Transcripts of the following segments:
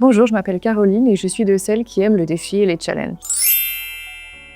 Bonjour, je m'appelle Caroline et je suis de celles qui aiment le défi et les challenges.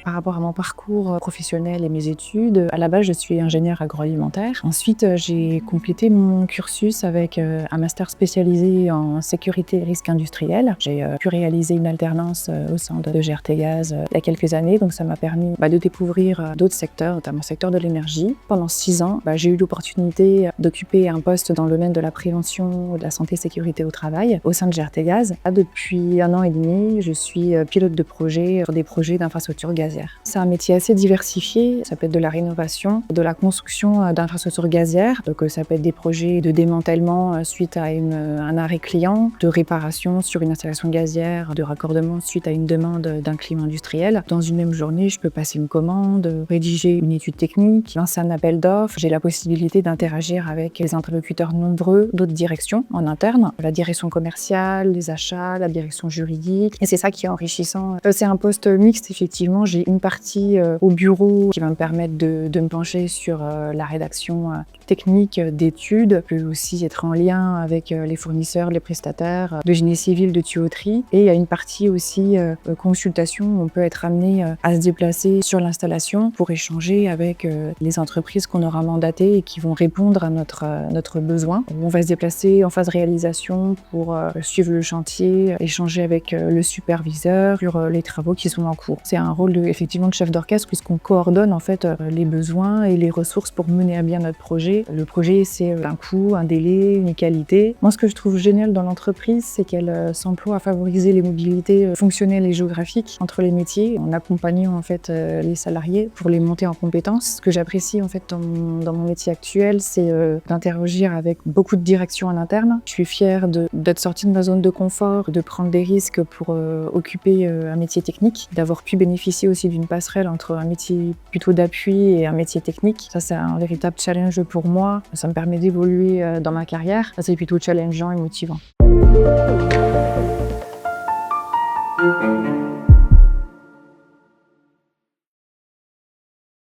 Par rapport à mon parcours professionnel et mes études, à la base, je suis ingénieure agroalimentaire. Ensuite, j'ai complété mon cursus avec un master spécialisé en sécurité et risques industriels. J'ai pu réaliser une alternance au sein de GRT Gaz il y a quelques années, donc ça m'a permis de découvrir d'autres secteurs, notamment le secteur de l'énergie. Pendant 6 ans, j'ai eu l'opportunité d'occuper un poste dans le domaine de la prévention de la santé et sécurité au travail au sein de GRT Gaz. Depuis 1 an et demi, je suis pilote de projet sur des projets d'infrastructures gazières. C'est un métier assez diversifié, ça peut être de la rénovation, de la construction d'infrastructures gazières, donc ça peut être des projets de démantèlement suite à un arrêt client, de réparation sur une installation gazière, de raccordement suite à une demande d'un client industriel. Dans une même journée, je peux passer une commande, rédiger une étude technique, lancer un appel d'offres. J'ai la possibilité d'interagir avec des interlocuteurs nombreux d'autres directions en interne, la direction commerciale, les achats, la direction juridique, et c'est ça qui est enrichissant. C'est un poste mixte, effectivement. J'ai une partie au bureau qui va me permettre de me pencher sur la rédaction technique d'études. Je peux aussi être en lien avec les fournisseurs, les prestataires de génie civil, de tuyauterie. Et il y a une partie aussi consultation où on peut être amené à se déplacer sur l'installation pour échanger avec les entreprises qu'on aura mandatées et qui vont répondre à notre besoin. On va se déplacer en phase réalisation pour suivre le chantier, échanger avec le superviseur sur les travaux qui sont en cours. C'est un rôle effectivement de chef d'orchestre puisqu'on coordonne en fait les besoins et les ressources pour mener à bien notre projet. Le projet, c'est un coût, un délai, une qualité. Moi, ce que je trouve génial dans l'entreprise, c'est qu'elle s'emploie à favoriser les mobilités fonctionnelles et géographiques entre les métiers, en accompagnant en fait les salariés pour les monter en compétences. Ce que j'apprécie en fait dans mon métier actuel, c'est d'interagir avec beaucoup de directions en interne. Je suis fière d'être sortie de ma zone de confort, de prendre des risques pour occuper un métier technique, d'avoir pu bénéficier aussi d'une passerelle entre un métier plutôt d'appui et un métier technique. Ça, c'est un véritable challenge pour moi. Ça me permet d'évoluer dans ma carrière. Ça, c'est plutôt challengeant et motivant.